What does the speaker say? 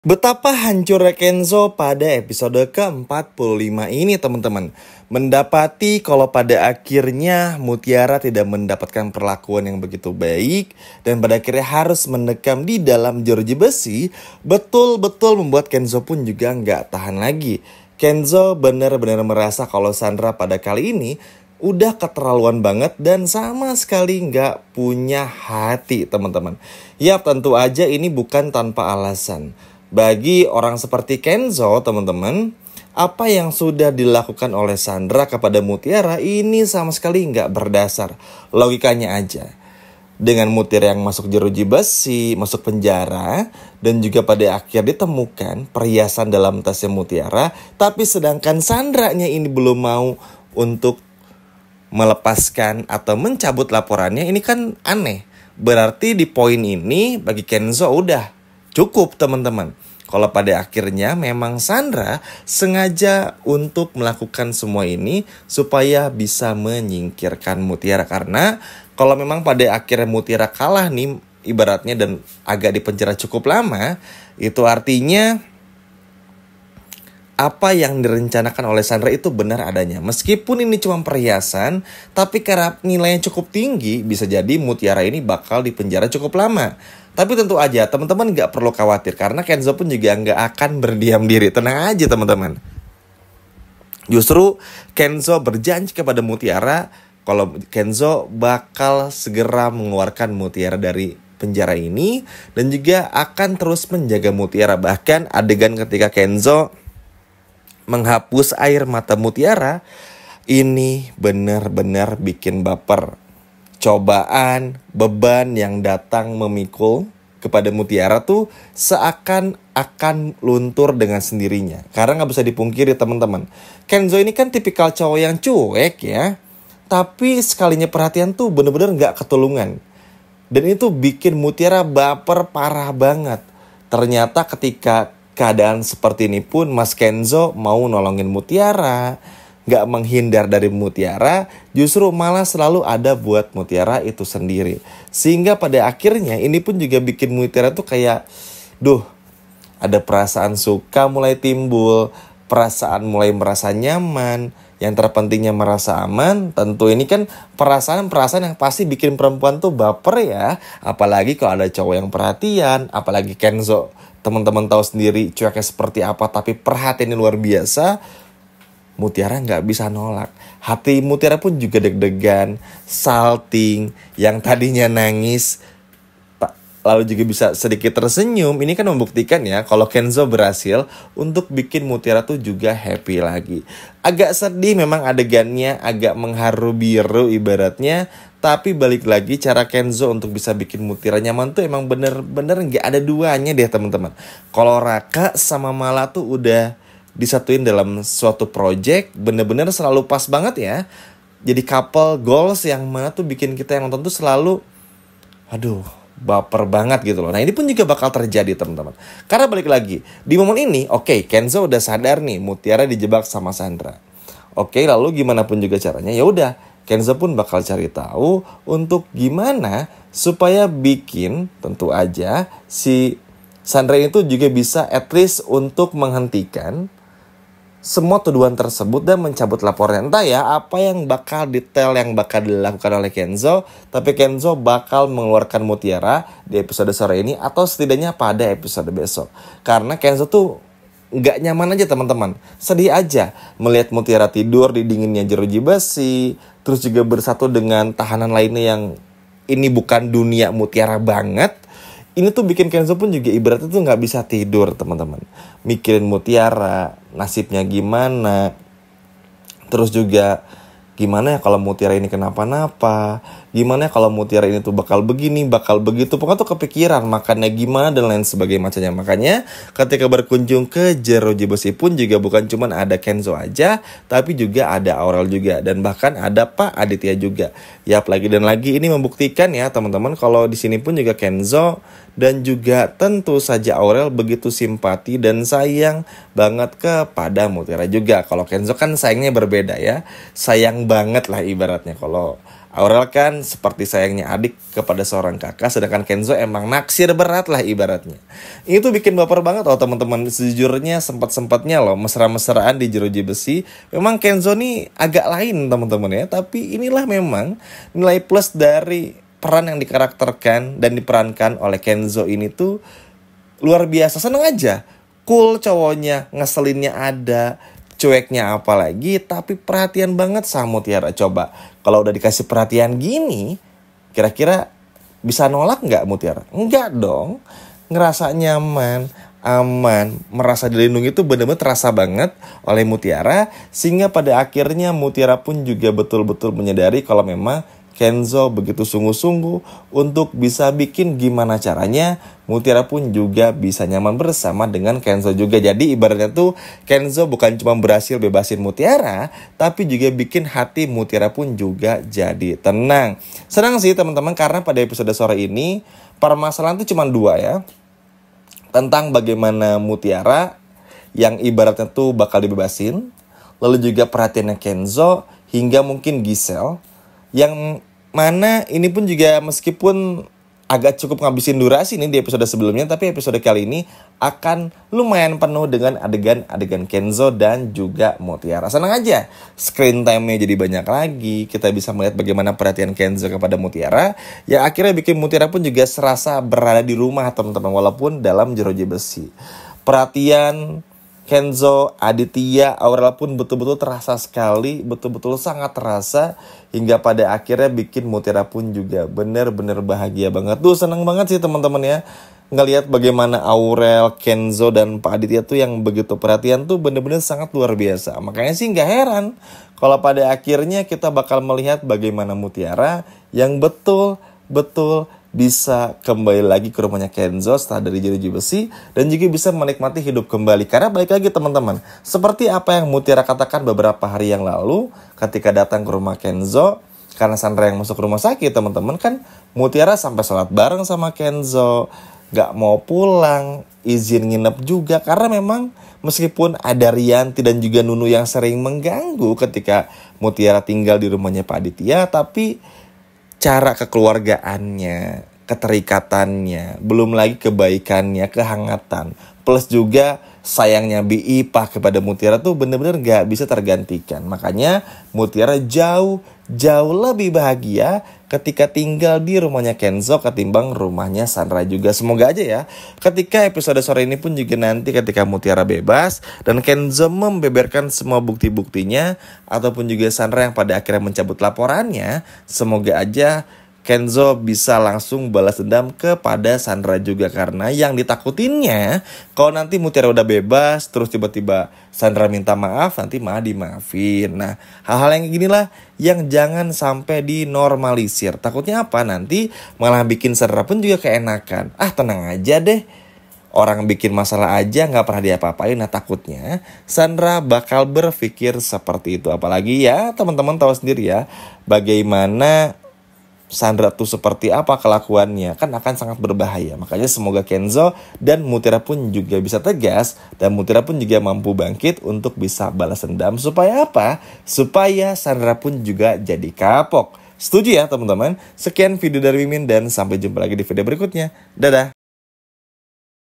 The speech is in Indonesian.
Betapa hancurnya Kenzo pada episode ke-45 ini teman-teman. Mendapati kalau pada akhirnya Mutiara tidak mendapatkan perlakuan yang begitu baik. Dan pada akhirnya harus mendekam di dalam jeruji besi. Betul-betul membuat Kenzo pun juga nggak tahan lagi. Kenzo benar-benar merasa kalau Sandra pada kali ini udah keterlaluan banget dan sama sekali nggak punya hati teman-teman. Yap, tentu aja ini bukan tanpa alasan. Bagi orang seperti Kenzo, teman-teman, apa yang sudah dilakukan oleh Sandra kepada Mutiara ini sama sekali nggak berdasar. Logikanya aja. Dengan Mutiara yang masuk jeruji besi, masuk penjara, dan juga pada akhir ditemukan perhiasan dalam tasnya Mutiara, tapi sedangkan Sandranya ini belum mau untuk melepaskan atau mencabut laporannya, ini kan aneh. Berarti di poin ini bagi Kenzo udah cukup teman-teman. Kalau pada akhirnya memang Sandra sengaja untuk melakukan semua ini supaya bisa menyingkirkan Mutiara. Karena kalau memang pada akhirnya Mutiara kalah nih ibaratnya dan agak dipenjara cukup lama, itu artinya apa yang direncanakan oleh Sandra itu benar adanya. Meskipun ini cuma perhiasan, tapi karena nilainya cukup tinggi, bisa jadi Mutiara ini bakal dipenjara cukup lama. Tapi tentu aja teman-teman gak perlu khawatir, karena Kenzo pun juga gak akan berdiam diri. Tenang aja teman-teman. Justru Kenzo berjanji kepada Mutiara kalau Kenzo bakal segera mengeluarkan Mutiara dari penjara ini. Dan juga akan terus menjaga Mutiara. Bahkan adegan ketika Kenzo menghapus air mata Mutiara, ini benar-benar bikin baper. Cobaan, beban yang datang memikul kepada Mutiara tuh seakan akan luntur dengan sendirinya. Karena gak bisa dipungkiri teman-teman, Kenzo ini kan tipikal cowok yang cuek ya. Tapi sekalinya perhatian tuh bener-bener gak ketulungan. Dan itu bikin Mutiara baper parah banget. Ternyata ketika keadaan seperti ini pun Mas Kenzo mau nolongin Mutiara, gak menghindar dari Mutiara, justru malah selalu ada buat Mutiara itu sendiri. Sehingga pada akhirnya ini pun juga bikin Mutiara tuh kayak, ada perasaan suka mulai timbul, perasaan mulai merasa nyaman, yang terpentingnya merasa aman. Tentu ini kan perasaan-perasaan yang pasti bikin perempuan tuh baper ya. Apalagi kalau ada cowok yang perhatian, apalagi Kenzo, teman-teman tahu sendiri cueknya seperti apa, tapi perhatiannya luar biasa. Mutiara nggak bisa nolak. Hati Mutiara pun juga deg-degan, salting, yang tadinya nangis, lalu juga bisa sedikit tersenyum. Ini kan membuktikan ya kalau Kenzo berhasil untuk bikin Mutiara tuh juga happy lagi. Agak sedih memang adegannya, agak mengharu biru ibaratnya. Tapi balik lagi cara Kenzo untuk bisa bikin Mutiara nyaman tuh emang bener-bener gak ada duanya deh teman-teman. Kalau Raka sama Mala tuh udah disatuin dalam suatu project, bener-bener selalu pas banget ya. Jadi couple goals yang mana tuh bikin kita yang nonton tuh selalu baper banget gitu loh. Nah ini pun juga bakal terjadi teman-teman. Karena balik lagi di momen ini, Kenzo udah sadar nih Mutiara dijebak sama Sandra. Lalu gimana pun juga caranya, ya udah Kenzo pun bakal cari tahu untuk gimana supaya bikin tentu aja si Sandra itu juga bisa at least untuk menghentikan semua tuduhan tersebut dan mencabut laporan. Entah ya apa yang bakal detail yang bakal dilakukan oleh Kenzo, tapi Kenzo bakal mengeluarkan Mutiara di episode sore ini atau setidaknya pada episode besok. Karena Kenzo tuh gak nyaman aja teman-teman, sedih aja melihat Mutiara tidur di dinginnya jeruji besi, terus juga bersatu dengan tahanan lainnya yang ini bukan dunia Mutiara banget. Ini tuh bikin Kenzo pun juga ibaratnya tuh gak bisa tidur teman-teman. Mikirin Mutiara, nasibnya gimana. Terus juga gimana ya kalau Mutiara ini kenapa-napa. Gimana ya kalau Mutiara ini tuh bakal begini, bakal begitu. Pokoknya tuh kepikiran makannya gimana dan lain sebagainya macamnya. Makanya ketika berkunjung ke jeruji besi pun juga bukan cuma ada Kenzo aja, tapi juga ada Aurel juga. Dan bahkan ada Pak Aditya juga. Yap, lagi dan lagi ini membuktikan ya teman-teman kalau di sini pun juga Kenzo dan juga tentu saja Aurel begitu simpati dan sayang banget kepada Mutiara juga. Kalau Kenzo kan sayangnya berbeda ya. Sayang banget lah ibaratnya. Kalau Aurel kan seperti sayangnya adik kepada seorang kakak, sedangkan Kenzo emang naksir berat lah ibaratnya. Itu bikin baper banget loh teman-teman. Sejujurnya sempat-sempatnya loh mesra-mesraan di Jeruji Besi. Memang Kenzo nih agak lain teman-teman ya, tapi inilah memang nilai plus dari peran yang dikarakterkan dan diperankan oleh Kenzo ini tuh luar biasa. Seneng aja, cool cowoknya, ngeselinnya ada, cueknya apalagi, tapi perhatian banget sama Mutiara. Coba kalau udah dikasih perhatian gini, kira-kira bisa nolak nggak Mutiara? Enggak dong. Ngerasa nyaman, aman, merasa dilindungi itu benar-benar terasa banget oleh Mutiara. Sehingga pada akhirnya Mutiara pun juga betul-betul menyadari kalau memang Kenzo begitu sungguh-sungguh untuk bisa bikin gimana caranya Mutiara pun juga bisa nyaman bersama dengan Kenzo juga. Jadi ibaratnya tuh Kenzo bukan cuma berhasil bebasin Mutiara, tapi juga bikin hati Mutiara pun juga jadi tenang. Senang sih teman-teman karena pada episode sore ini permasalahan tuh cuma dua ya. Tentang bagaimana Mutiara yang ibaratnya tuh bakal dibebasin, lalu juga perhatiannya Kenzo hingga mungkin Giselle, yang mana ini pun juga meskipun agak cukup ngabisin durasi nih di episode sebelumnya, tapi episode kali ini akan lumayan penuh dengan adegan-adegan Kenzo dan juga Mutiara. Senang aja, screen time-nya jadi banyak lagi. Kita bisa melihat bagaimana perhatian Kenzo kepada Mutiara, yang akhirnya bikin Mutiara pun juga serasa berada di rumah teman-teman, walaupun dalam jeruji besi. Perhatian Kenzo, Aditya, Aurel pun betul-betul terasa sekali, betul-betul sangat terasa, hingga pada akhirnya bikin Mutiara pun juga bener-bener bahagia banget. Tuh seneng banget sih teman-teman ya, ngelihat bagaimana Aurel, Kenzo, dan Pak Aditya tuh yang begitu perhatian tuh bener-bener sangat luar biasa. Makanya sih gak heran kalau pada akhirnya kita bakal melihat bagaimana Mutiara yang betul-betul bisa kembali lagi ke rumahnya Kenzo setelah dari jeruji besi, dan juga bisa menikmati hidup kembali. Karena balik lagi teman-teman, seperti apa yang Mutiara katakan beberapa hari yang lalu ketika datang ke rumah Kenzo, karena Sandra yang masuk rumah sakit teman-teman, kan Mutiara sampai sholat bareng sama Kenzo, gak mau pulang, izin nginep juga, karena memang meskipun ada Rianti dan juga Nunu yang sering mengganggu ketika Mutiara tinggal di rumahnya Pak Aditya, tapi cara kekeluargaannya, keterikatannya, belum lagi kebaikannya, kehangatan, plus juga sayangnya Bi Ipah kepada Mutiara tuh bener-bener gak bisa tergantikan. Makanya Mutiara jauh lebih bahagia ketika tinggal di rumahnya Kenzo ketimbang rumahnya Sandra juga. Semoga aja ya ketika episode sore ini pun juga nanti ketika Mutiara bebas dan Kenzo membeberkan semua bukti-buktinya, ataupun juga Sandra yang pada akhirnya mencabut laporannya, semoga aja Kenzo bisa langsung balas dendam kepada Sandra juga. Karena yang ditakutinnya kalau nanti Mutiara udah bebas terus tiba-tiba Sandra minta maaf, nanti malah dimaafin. Nah, hal-hal yang ginilah yang jangan sampai dinormalisir. Takutnya apa? Nanti malah bikin Sandra pun juga keenakan. Ah, tenang aja deh, orang bikin masalah aja gak pernah diapa-apain. Nah, takutnya Sandra bakal berpikir seperti itu. Apalagi ya teman-teman tahu sendiri ya bagaimana Sandra tuh seperti apa kelakuannya, kan akan sangat berbahaya. Makanya semoga Kenzo dan Mutiara pun juga bisa tegas, dan Mutiara pun juga mampu bangkit untuk bisa balas dendam. Supaya apa? Supaya Sandra pun juga jadi kapok. Setuju ya teman-teman? Sekian video dari Mimin dan sampai jumpa lagi di video berikutnya. Dadah!